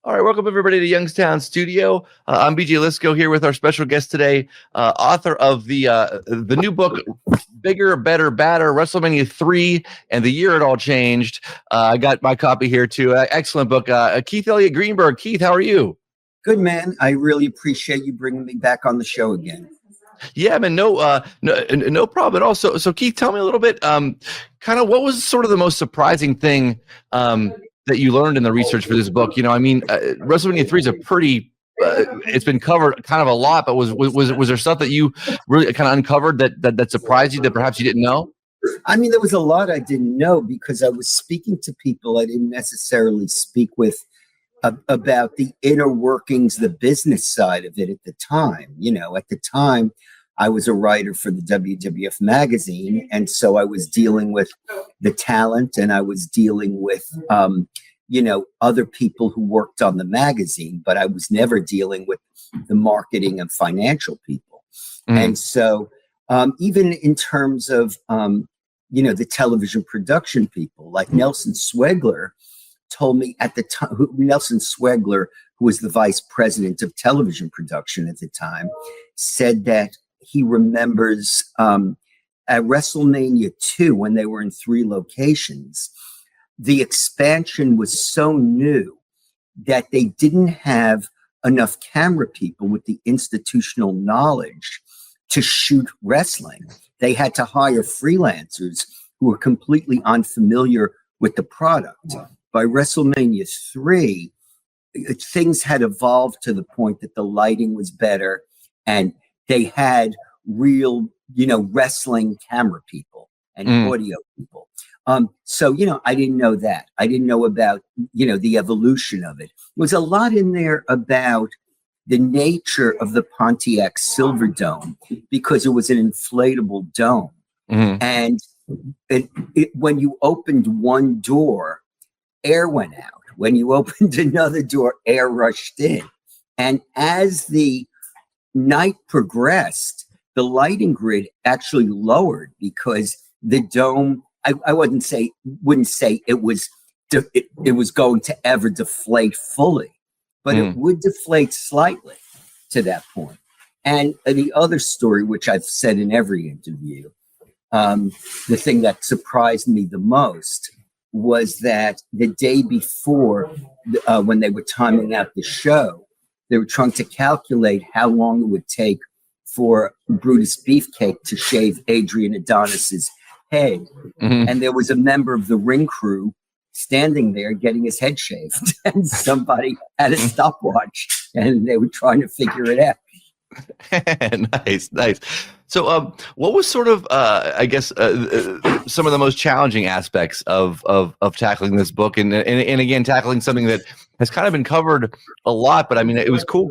All right, welcome everybody to Youngstown Studio. I'm BJ Lisco here with our special guest today, author of the new book, Bigger, Better, Badder, Wrestlemania III, and the Year It All Changed. I got my copy here too. Excellent book. Keith Elliot Greenberg. Keith, how are you? Good, man. I really appreciate you bringing me back on the show again. Yeah, man. No problem at all. So Keith, tell me a little bit. Kind of what was sort of the most surprising thing that you learned in the research for this book? You know, I mean, WrestleMania III is a pretty. It's been covered kind of a lot, but was there stuff that you really kind of uncovered that surprised you that perhaps you didn't know? I mean, there was a lot I didn't know because I was speaking to people I didn't necessarily speak with about the inner workings, the business side of it at the time. You know, at the time, I was a writer for the WWF magazine, and so I was dealing with the talent, and I was dealing with, other people who worked on the magazine, but I was never dealing with the marketing and financial people. And so even in terms of, the television production people, like Nelson Swegler told me at the time, Nelson Swegler, who was the vice president of television production at the time, said that he remembers at WrestleMania II, when they were in 3 locations, the expansion was so new that they didn't have enough camera people with the institutional knowledge to shoot wrestling. They had to hire freelancers who were completely unfamiliar with the product. By WrestleMania III, things had evolved to the point that the lighting was better and they had real, wrestling camera people and audio people. So, I didn't know that. I didn't know about, the evolution of it. There was a lot in there about the nature of the Pontiac Silverdome because it was an inflatable dome. And when you opened one door, air went out. When you opened another door, air rushed in. And as the night progressed, the lighting grid actually lowered because the dome, I wouldn't say it was going to ever deflate fully, but it would deflate slightly to that point. And the other story, which I've said in every interview, the thing that surprised me the most was that the day before, when they were timing out the show, they were trying to calculate how long it would take for Brutus Beefcake to shave Adrian Adonis's head. And there was a member of the ring crew standing there getting his head shaved, and somebody had a stopwatch, and they were trying to figure it out. Nice. So, what was sort of, some of the most challenging aspects of tackling this book, and again tackling something that has kind of been covered a lot, but I mean, it was cool.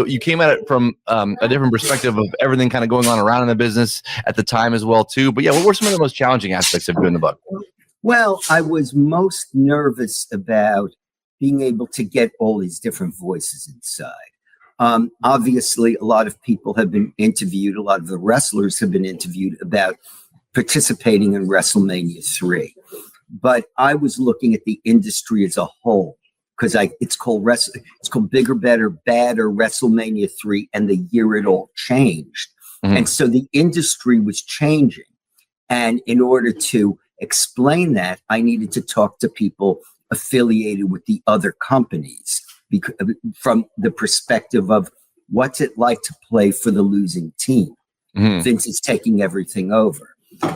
You came at it from a different perspective of everything kind of going on around in the business at the time as well too. But yeah, what were some of the most challenging aspects of doing the book? Well, I was most nervous about being able to get all these different voices inside. Obviously, a lot of people have been interviewed. A lot of the wrestlers have been interviewed about participating in WrestleMania III. But I was looking at the industry as a whole because it's called Bigger, Better, Badder, WrestleMania III, and the Year It All Changed. And so the industry was changing. And in order to explain that, I needed to talk to people affiliated with the other companies. From the perspective of what's it like to play for the losing team. Vince is taking everything over.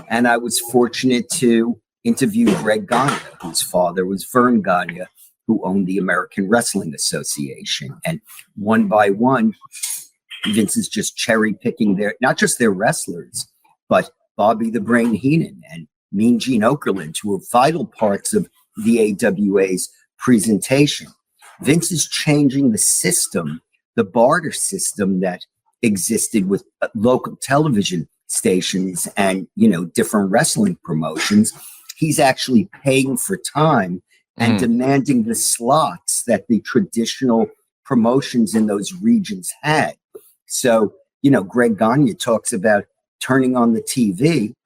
And I was fortunate to interview Greg Gagne, whose father was Vern Gagne, who owned the American Wrestling Association. And one by one, Vince is just cherry picking not just their wrestlers, but Bobby the Brain Heenan and Mean Gene Okerlund, who were vital parts of the AWA's presentation. Vince is changing the system, the barter system that existed with local television stations and, different wrestling promotions. He's actually paying for time and demanding the slots that the traditional promotions in those regions had. So, Greg Gagne talks about turning on the TV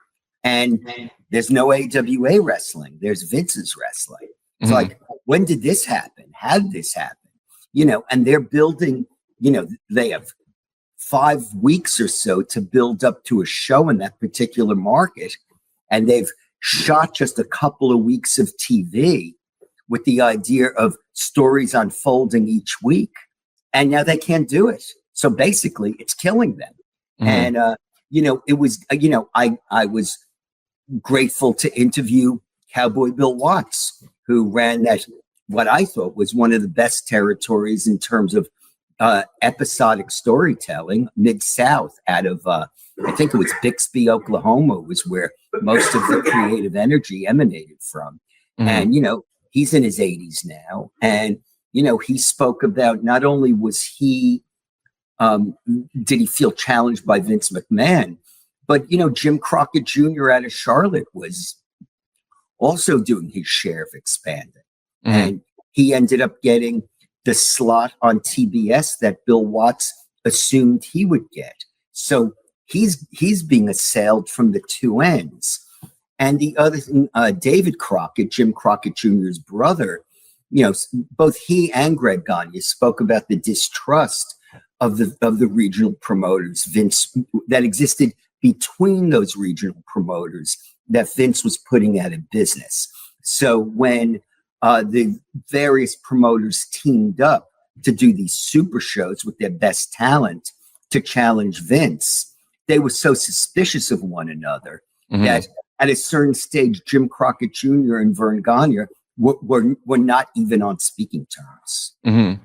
and there's no AWA wrestling. There's Vince's wrestling. It's like, when did this happen? How did this happen? and they're building, they have 5 weeks or so to build up to a show in that particular market. And they've shot just a couple of weeks of TV with the idea of stories unfolding each week. And now they can't do it. So basically it's killing them. And, it was, I was grateful to interview Cowboy Bill Watts, who ran that, what I thought was one of the best territories in terms of episodic storytelling, Mid-South, out of, I think it was Bixby, Oklahoma, was where most of the creative energy emanated from. And, he's in his 80s now. And, he spoke about not only was he, did he feel challenged by Vince McMahon, but, Jim Crockett Jr. out of Charlotte was also doing his share of expanding. And he ended up getting the slot on TBS that Bill Watts assumed he would get. So he's being assailed from the two ends. And the other thing, David Crockett, Jim Crockett Jr.'s brother, both he and Greg Gagne spoke about the distrust of the regional promoters, Vince, that existed between those regional promoters that Vince was putting out of business. So when the various promoters teamed up to do these super shows with their best talent to challenge Vince, they were so suspicious of one another that at a certain stage, Jim Crockett Jr. and Vern Gagne were not even on speaking terms.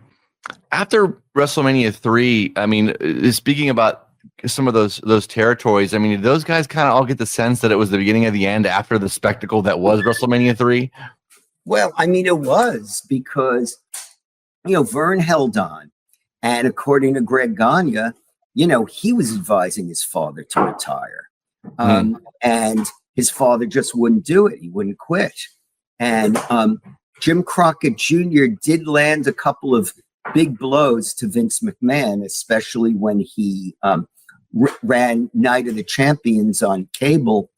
After WrestleMania 3, I mean, speaking about some of those territories, I mean, did those guys kind of all get the sense that it was the beginning of the end after the spectacle that was WrestleMania 3? Well, I mean, it was because, Vern held on. And according to Greg Gagne, he was advising his father to retire. And his father just wouldn't do it. He wouldn't quit. And Jim Crockett Jr. did land a couple of big blows to Vince McMahon, especially when he ran Night of the Champions on cable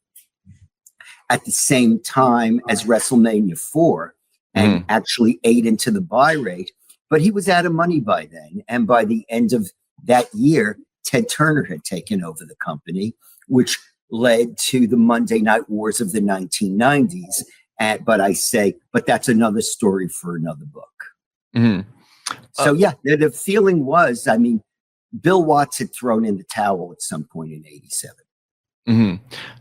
at the same time as WrestleMania 4 and actually ate into the buy rate. But he was out of money by then. And by the end of that year, Ted Turner had taken over the company, which led to the Monday Night Wars of the 1990s. But that's another story for another book. So, the feeling was, I mean, Bill Watts had thrown in the towel at some point in 87.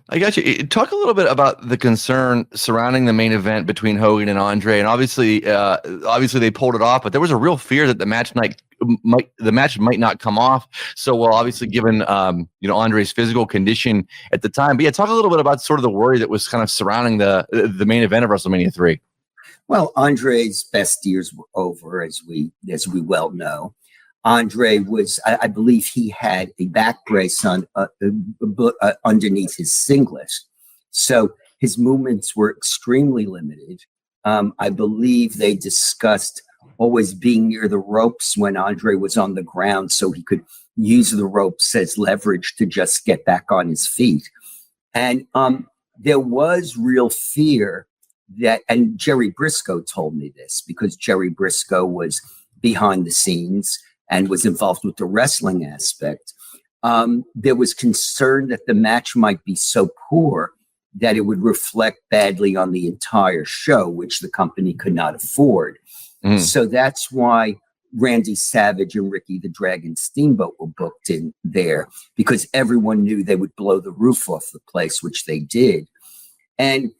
I got you. Talk a little bit about the concern surrounding the main event between Hogan and Andre, and obviously they pulled it off, but there was a real fear that the match might not come off so well. Obviously, given Andre's physical condition at the time. But yeah, talk a little bit about sort of the worry that was kind of surrounding the main event of WrestleMania 3. Well, Andre's best years were over, as we well know. Andre was, I believe he had a back brace on underneath his singlet. So his movements were extremely limited. I believe they discussed always being near the ropes when Andre was on the ground so he could use the ropes as leverage to just get back on his feet. And there was real fear that, and Jerry Briscoe told me this because Jerry Briscoe was behind the scenes and was involved with the wrestling aspect. There was concern that the match might be so poor that it would reflect badly on the entire show, which the company could not afford. So that's why Randy Savage and Ricky the Dragon Steamboat were booked in there, because everyone knew they would blow the roof off the place, which they did. And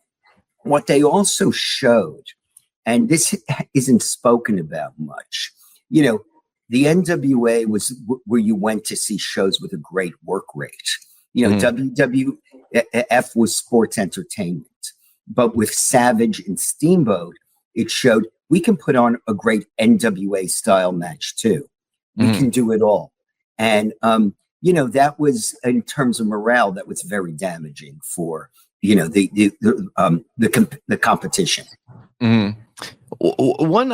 what they also showed, and this isn't spoken about much, the NWA was where you went to see shows with a great work rate. WWF was sports entertainment. But with Savage and Steamboat, it showed we can put on a great NWA style match too. We can do it all. And, that was, in terms of morale, that was very damaging for the competition. Mm-hmm. One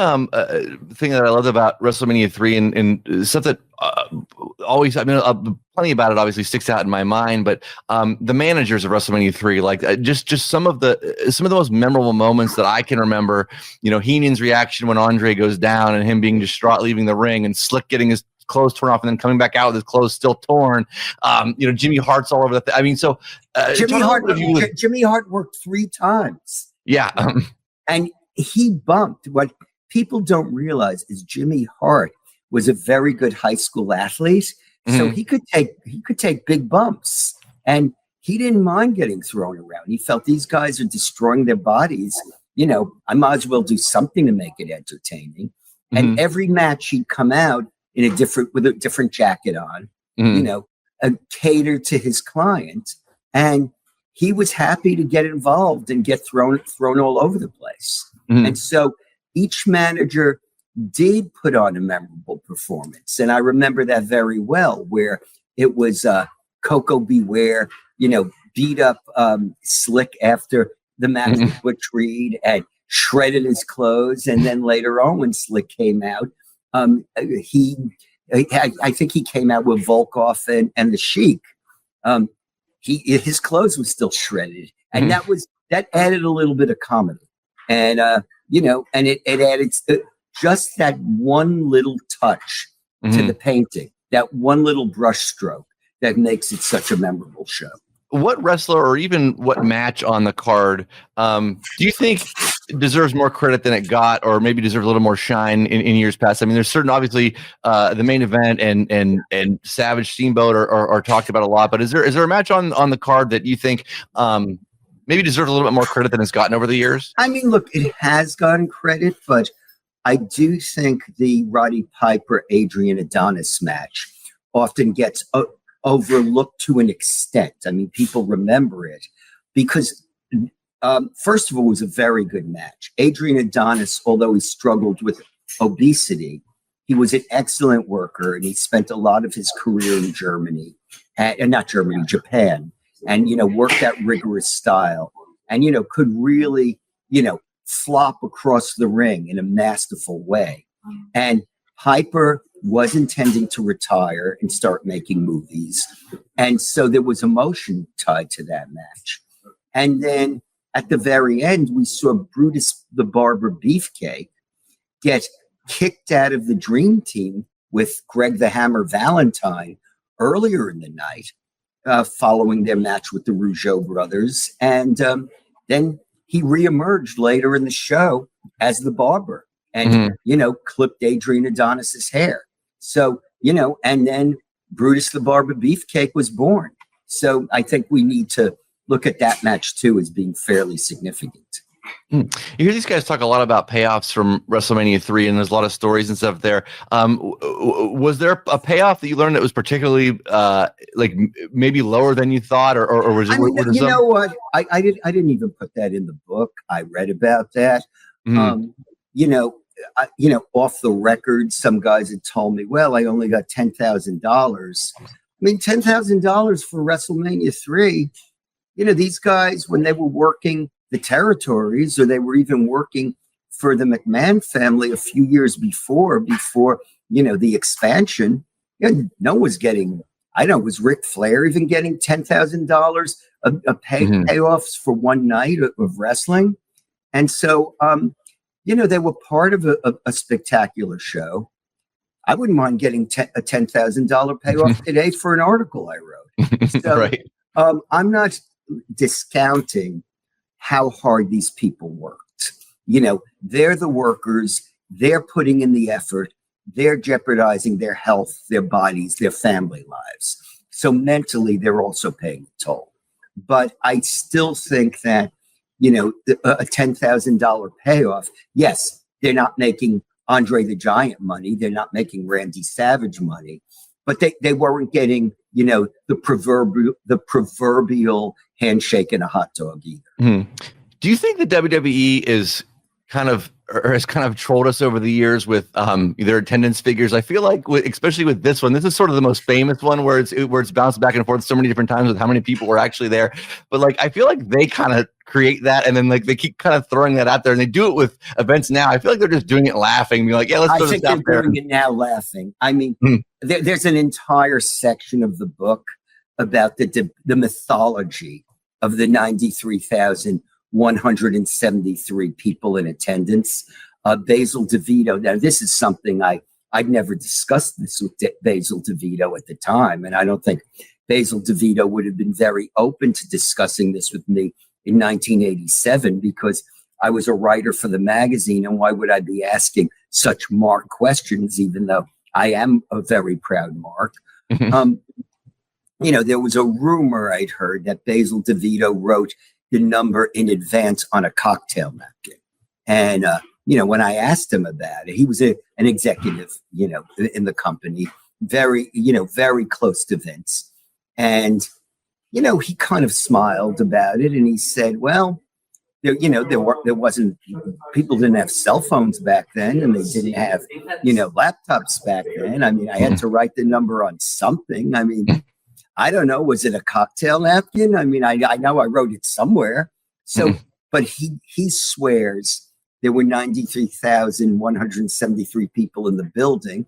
thing that I loved about WrestleMania 3 and stuff that always, plenty about it obviously sticks out in my mind, but the managers of WrestleMania 3, like just some of the most memorable moments that I can remember, Heenan's reaction when Andre goes down and him being distraught, leaving the ring, and Slick getting his clothes torn off and then coming back out with his clothes still torn. Jimmy Hart's all over the Jimmy Hart worked 3 times. Yeah. And he bumped. What people don't realize is Jimmy Hart was a very good high school athlete, so he could take big bumps, and he didn't mind getting thrown around. He felt these guys are destroying their bodies. I might as well do something to make it entertaining. And every match he'd come out with a different jacket on, catered to his client, and he was happy to get involved and get thrown all over the place. And so each manager did put on a memorable performance. And I remember that very well, where it was Coco Beware, beat up Slick after the match with Butch Reed and shredded his clothes. And then later on, when Slick came out, I think he came out with Volkov and the Sheik. His clothes were still shredded. And that added a little bit of comedy. And, and it added just that one little touch to the painting, that one little brush stroke that makes it such a memorable show. What wrestler or even what match on the card do you think deserves more credit than it got, or maybe deserves a little more shine in years past? I mean, there's certain, obviously, the main event and Savage Steamboat are talked about a lot, but is there a match on the card that you think maybe deserves a little bit more credit than it's gotten over the years? I mean, look, it has gotten credit, but I do think the Roddy Piper Adrian Adonis match often gets overlooked to an extent. I mean, people remember it because, first of all, it was a very good match. Adrian Adonis, although he struggled with obesity, he was an excellent worker, and he spent a lot of his career in Japan, and worked that rigorous style, and could really flop across the ring in a masterful way. And Piper was intending to retire and start making movies, and so there was emotion tied to that match. And then at the very end, we saw Brutus the Barber Beefcake get kicked out of the Dream Team with Greg the Hammer Valentine earlier in the night, following their match with the Rougeau brothers. And then he reemerged later in the show as the Barber and, clipped Adrian Adonis's hair. So, and then Brutus the Barber Beefcake was born. So I think we need to look at that match too as being fairly significant. You hear these guys talk a lot about payoffs from WrestleMania 3, and there's a lot of stories and stuff there. Was there a payoff that you learned that was particularly like maybe lower than you thought, or was it? You know what? I didn't even put that in the book. I read about that. Off the record, some guys had told me, "Well, I only got $10,000." I mean, $10,000 for WrestleMania 3. These guys, when they were working the territories, or they were even working for the McMahon family a few years before the expansion, no one was getting. I don't know, was Ric Flair even getting $10,000 payoffs for one night of wrestling? And so, they were part of a spectacular show. I wouldn't mind getting a $10,000 payoff today for an article I wrote. So, right. I'm not discounting how hard these people worked. They're the workers. They're putting in the effort. They're jeopardizing their health, their bodies, their family lives. So mentally, they're also paying a toll. But I still think that, a $10,000 payoff, yes, they're not making Andre the Giant money. They're not making Randy Savage money. But they weren't getting, the proverbial handshake and a hot dog either. Do you think the WWE is kind of or has kind of trolled us over the years with their attendance figures. I feel like, especially with this one, this is sort of the most famous one where it's bounced back and forth so many different times with how many people were actually there. But like, I feel like they kind of create that, and then like they keep kind of throwing that out there, and they do it with events now. I feel like they're just doing it laughing, being like, yeah, let's throw this out there. I think they're doing it now laughing. I mean, there's an entire section of the book about the mythology of the 93,173 people in attendance. Basil DeVito. Now, this is something I'd never discussed this with Basil DeVito at the time, and I don't think Basil DeVito would have been very open to discussing this with me in 1987, because I was a writer for the magazine, and why would I be asking such Mark questions, even though I am a very proud Mark? There was a rumor I'd heard that Basil DeVito wrote the number in advance on a cocktail napkin. And, when I asked him about it, he was an executive, in the company, very close to Vince. And, he kind of smiled about it, and he said, well, there wasn't, people didn't have cell phones back then, and they didn't have, laptops back then. I mean, I had to write the number on something. I mean, I don't know. Was it a cocktail napkin? I mean, I know I wrote it somewhere. So, but he swears there were 93,173 people in the building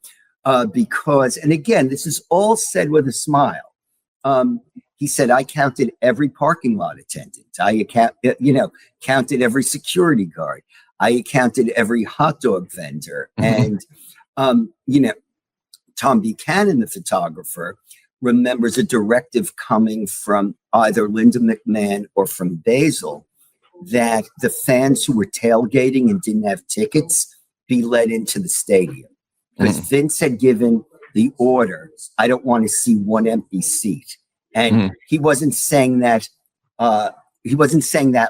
because, and again, this is all said with a smile. He said, I counted every parking lot attendant. I counted every security guard. I counted every hot dog vendor. And, Tom Buchanan, the photographer, remembers a directive coming from either Linda McMahon or from Basil that the fans who were tailgating and didn't have tickets be led into the stadium. Because Vince had given the order, I don't want to see one empty seat. And he wasn't saying that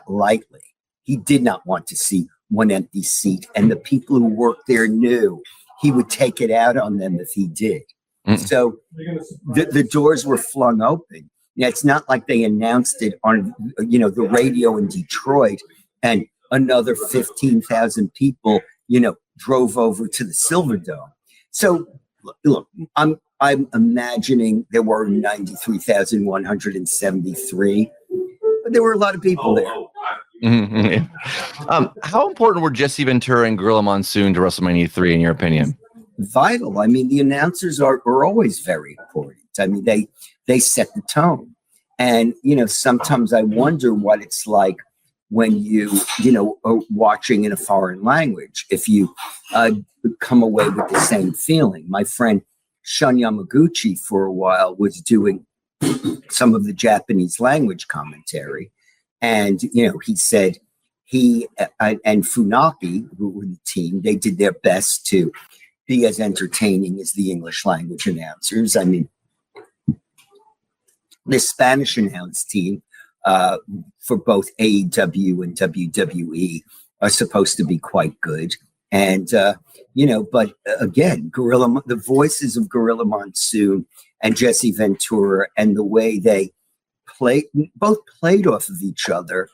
lightly. He did not want to see one empty seat. And the people who worked there knew he would take it out on them if he did. So the doors were flung open. It's not like they announced it on, the radio in Detroit and another 15,000 people, drove over to the Silverdome. So look, I'm imagining there were 93,173, but there were a lot of people there. How important were Jesse Ventura and Gorilla Monsoon to WrestleMania 3, in your opinion? Vital. I mean, the announcers are always very important. I mean, they set the tone. And, sometimes I wonder what it's like when you are watching in a foreign language, if you come away with the same feeling. My friend Shun Yamaguchi for a while was doing some of the Japanese language commentary. And, he said he and Funaki, who were the team, they did their best to be as entertaining as the English language announcers. I mean, the Spanish announce team for both AEW and WWE are supposed to be quite good. And, but again, the voices of Gorilla Monsoon and Jesse Ventura and the way they both played off of each other,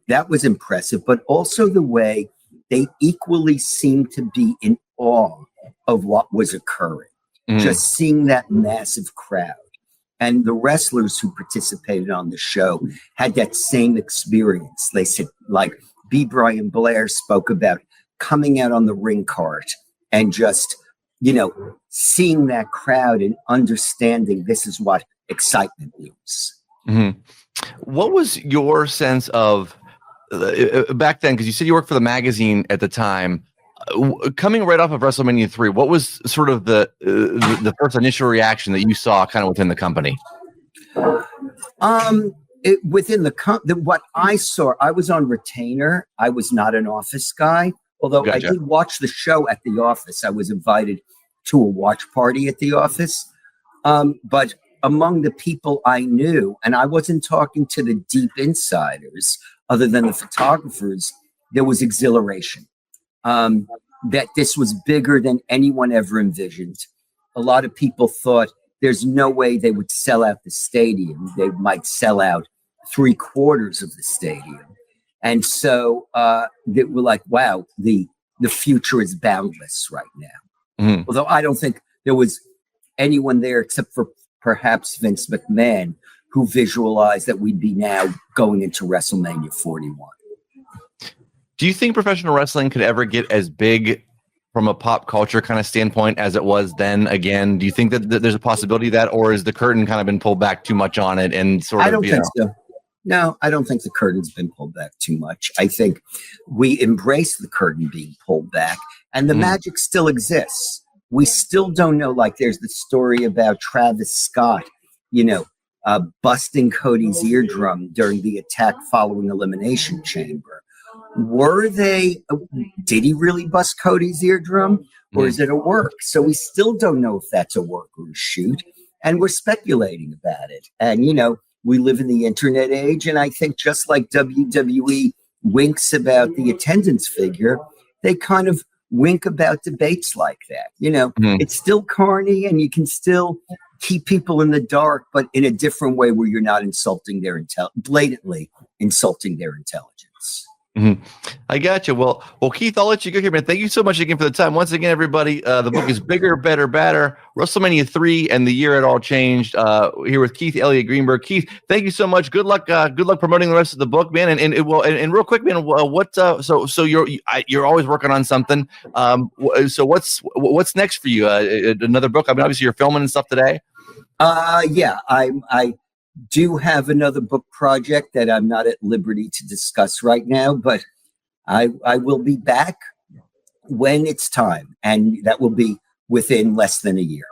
that was impressive, but also the way they equally seemed to be in awe of what was occurring. Just seeing that massive crowd. And the wrestlers who participated on the show had that same experience. They said, like B. Brian Blair spoke about coming out on the ring cart and just, seeing that crowd and understanding this is what excitement is. What was your sense of back then? Because you said you worked for the magazine at the time. Coming right off of WrestleMania 3, what was sort of the first initial reaction that you saw kind of within the company? What I saw, I was on retainer. I was not an office guy, although Gotcha. I did watch the show at the office. I was invited to a watch party at the office. But among the people I knew, and I wasn't talking to the deep insiders other than the photographers, there was exhilaration. That this was bigger than anyone ever envisioned. A lot of people thought there's no way they would sell out the stadium. They might sell out 3/4 of the stadium. And so they were like, wow, the future is boundless right now. Mhm. Although I don't think there was anyone there except for perhaps Vince McMahon who visualized that we'd be now going into WrestleMania 41. Do you think professional wrestling could ever get as big from a pop culture kind of standpoint as it was then again? Do you think that there's a possibility of that, or is the curtain kind of been pulled back too much on it and sort of, I don't think so. No, I don't think the curtain's been pulled back too much. I think we embrace the curtain being pulled back, and the magic still exists. We still don't know, like there's the story about Travis Scott, busting Cody's eardrum during the attack following Elimination Chamber. Did he really bust Cody's eardrum, or is it a work? So we still don't know if that's a work or a shoot, and we're speculating about it. And, we live in the internet age, and I think just like WWE winks about the attendance figure, they kind of wink about debates like that. It's still carny, and you can still keep people in the dark, but in a different way where you're not insulting their blatantly insulting their intelligence. I got you. Well, Keith, I'll let you go here, man. Thank you so much again for the time. Once again, everybody, the book is Bigger, Better, Badder, WrestleMania 3 and the Year It All Changed. Here with Keith Elliot Greenberg. Keith, thank you so much. Good luck. Good luck promoting the rest of the book, man. And real quick, man. So you're always working on something. So what's next for you? Another book? I mean, obviously you're filming and stuff today. Yeah, I do have another book project that I'm not at liberty to discuss right now, but I will be back when it's time, and that will be within less than a year.